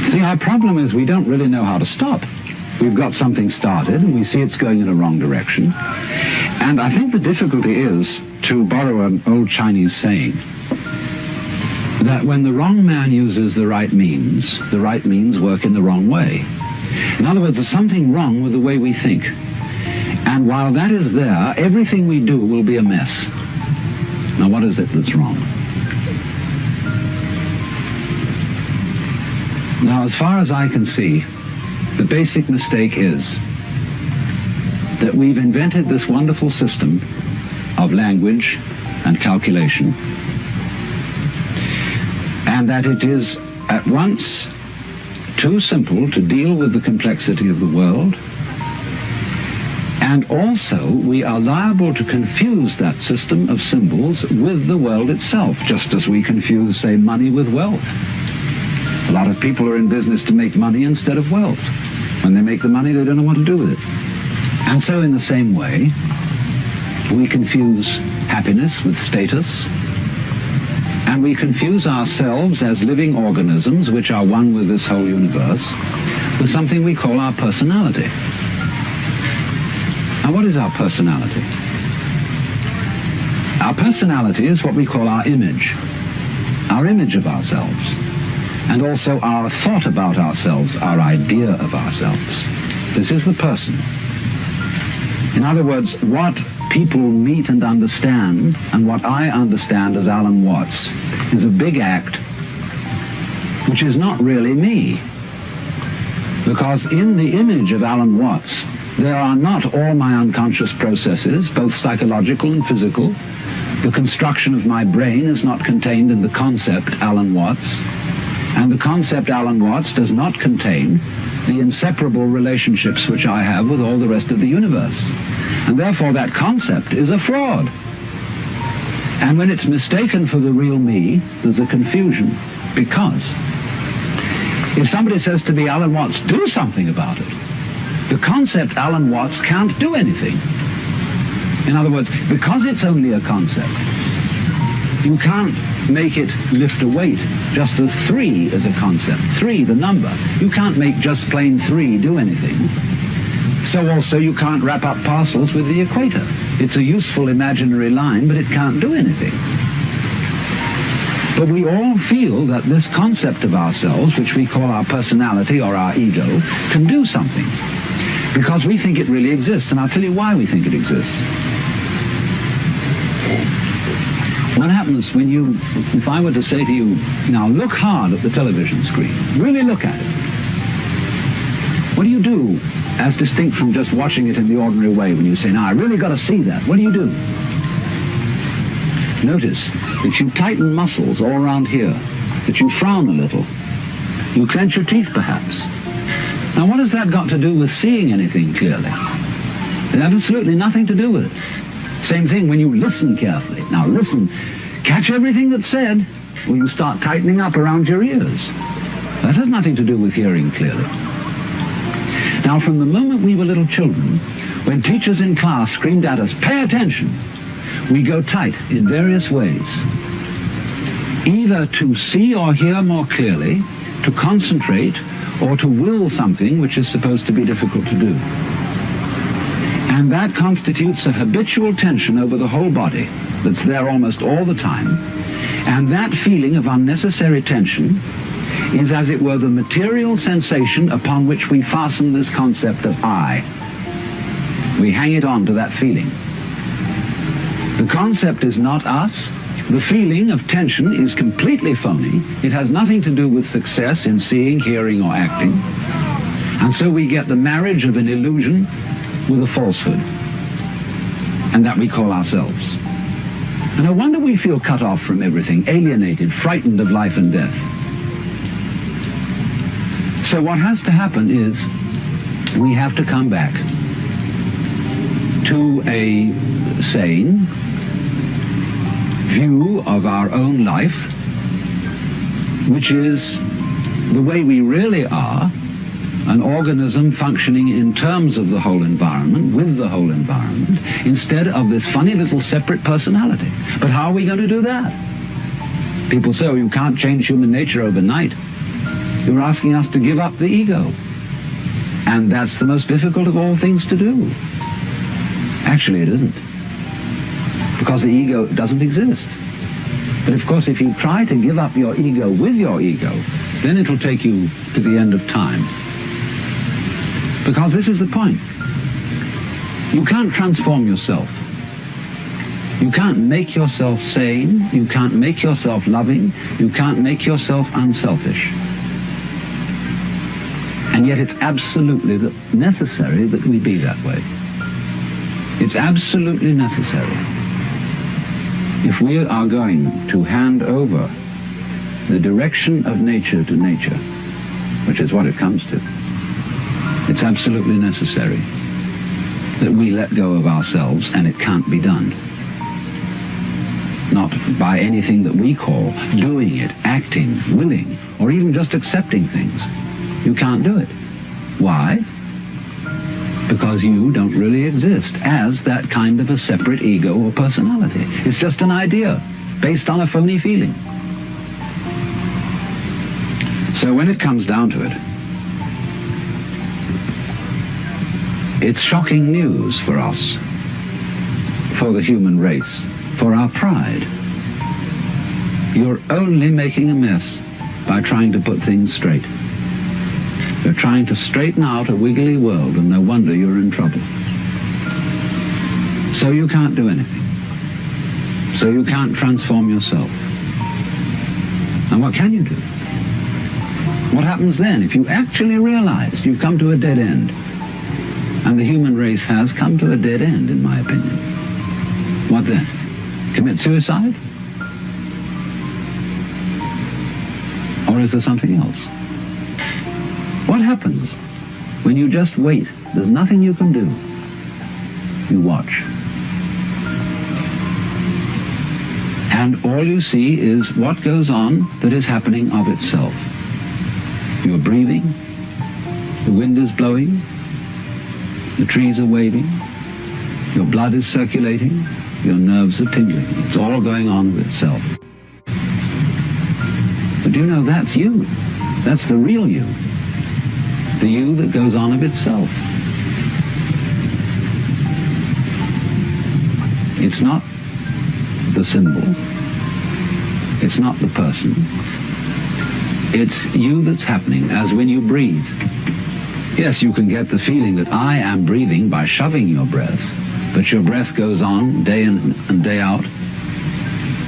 See, our problem is we don't really know how to stop. We've got something started, and we see it's going in a wrong direction. And I think the difficulty is, to borrow an old Chinese saying, that when the wrong man uses the right means work in the wrong way. In other words, there's something wrong with the way we think. And while that is there, everything we do will be a mess. Now, what is it that's wrong? Now, as far as I can see, the basic mistake is that we've invented this wonderful system of language and calculation, and that it is at once too simple to deal with the complexity of the world, and also we are liable to confuse that system of symbols with the world itself, just as we confuse, say, money with wealth. A lot of people are in business to make money instead of wealth. When they make the money, they don't know what to do with it. And so in the same way, we confuse happiness with status, and we confuse ourselves as living organisms, which are one with this whole universe, with something we call our personality. Now, what is our personality? Our personality is what we call our image of ourselves, and also our thought about ourselves, our idea of ourselves. This is the person. In other words, what people meet and understand, and what I understand as Alan Watts, is a big act which is not really me. Because in the image of Alan Watts, there are not all my unconscious processes, both psychological and physical. The construction of my brain is not contained in the concept Alan Watts, and the concept Alan Watts does not contain the inseparable relationships which I have with all the rest of the universe. And therefore that concept is a fraud. And when it's mistaken for the real me, there's a confusion, because if somebody says to me, Alan Watts, do something about it, the concept Alan Watts can't do anything. In other words, because it's only a concept, you can't make it lift a weight, just as 3 is a concept. 3, the number. You can't make just plain 3 do anything. So also you can't wrap up parcels with the equator. It's a useful imaginary line, but it can't do anything. But we all feel that this concept of ourselves, which we call our personality or our ego, can do something, because we think it really exists. And I'll tell you why we think it exists. What happens when if I were to say to you, now look hard at the television screen, really look at it. What do you do, as distinct from just watching it in the ordinary way, when you say, now I really got to see that? What do you do? Notice that you tighten muscles all around here, that you frown a little, you clench your teeth perhaps. Now what has that got to do with seeing anything clearly? It has absolutely nothing to do with it. Same thing when you listen carefully. Now listen, catch everything that's said, or you start tightening up around your ears. That has nothing to do with hearing clearly. Now from the moment we were little children, when teachers in class screamed at us, pay attention, we go tight in various ways. Either to see or hear more clearly, to concentrate, or to will something which is supposed to be difficult to do. And that constitutes a habitual tension over the whole body that's there almost all the time. And that feeling of unnecessary tension is, as it were, the material sensation upon which we fasten this concept of I. We hang it on to that feeling. The concept is not us. The feeling of tension is completely phony. It has nothing to do with success in seeing, hearing, or acting. And so we get the marriage of an illusion with a falsehood, and that we call ourselves. And no wonder we feel cut off from everything, alienated, frightened of life and death. So what has to happen is we have to come back to a sane view of our own life, which is the way we really are, an organism functioning in terms of the whole environment, with the whole environment, instead of this funny little separate personality. But how are we going to do that? People say, oh, you can't change human nature overnight. You're asking us to give up the ego. And that's the most difficult of all things to do. Actually, it isn't. Because the ego doesn't exist. But of course, if you try to give up your ego with your ego, then it'll take you to the end of time. Because this is the point. You can't transform yourself. You can't make yourself sane. You can't make yourself loving. You can't make yourself unselfish. And yet it's absolutely necessary that we be that way. It's absolutely necessary. If we are going to hand over the direction of nature to nature, which is what it comes to, it's absolutely necessary that we let go of ourselves, and it can't be done. Not by anything that we call doing it, acting, willing, or even just accepting things. You can't do it. Why? Because you don't really exist as that kind of a separate ego or personality. It's just an idea based on a phony feeling. So when it comes down to it, it's shocking news for us, for the human race, for our pride. You're only making a mess by trying to put things straight. You're trying to straighten out a wiggly world, and no wonder you're in trouble. So you can't do anything. So you can't transform yourself. And what can you do? What happens then if you actually realize you've come to a dead end? And the human race has come to a dead end, in my opinion. What then? Commit suicide? Or is there something else? What happens when you just wait? There's nothing you can do. You watch. And all you see is what goes on that is happening of itself. You're breathing, the wind is blowing, the trees are waving, your blood is circulating, your nerves are tingling. It's all going on of itself. But you know, that's you. That's the real you. The you that goes on of itself. It's not the symbol. It's not the person. It's you that's happening, as when you breathe. Yes, you can get the feeling that I am breathing by shoving your breath, but your breath goes on day in and day out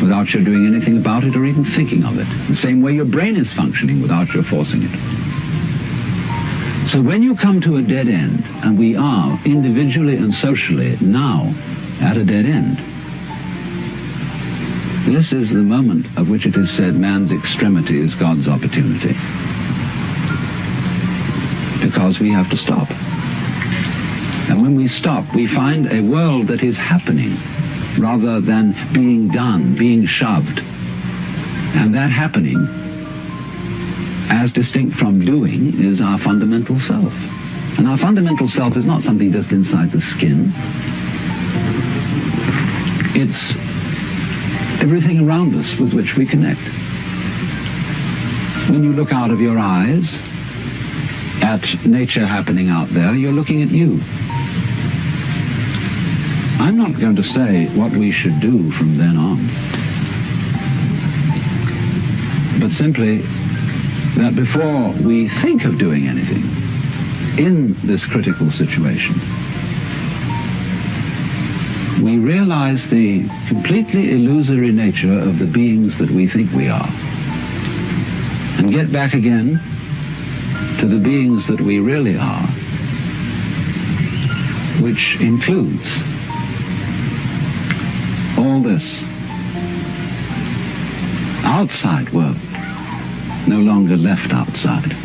without your doing anything about it or even thinking of it. The same way your brain is functioning without your forcing it. So when you come to a dead end, and we are individually and socially now at a dead end, this is the moment of which it is said man's extremity is God's opportunity. Because we have to stop. And when we stop, we find a world that is happening rather than being done, being shoved. And that happening, as distinct from doing, is our fundamental self. And our fundamental self is not something just inside the skin. It's everything around us with which we connect. When you look out of your eyes at nature happening out there, you're looking at you. I'm not going to say what we should do from then on, but simply that before we think of doing anything in this critical situation, we realize the completely illusory nature of the beings that we think we are, and get back again to the beings that we really are, which includes all this outside world, no longer left outside.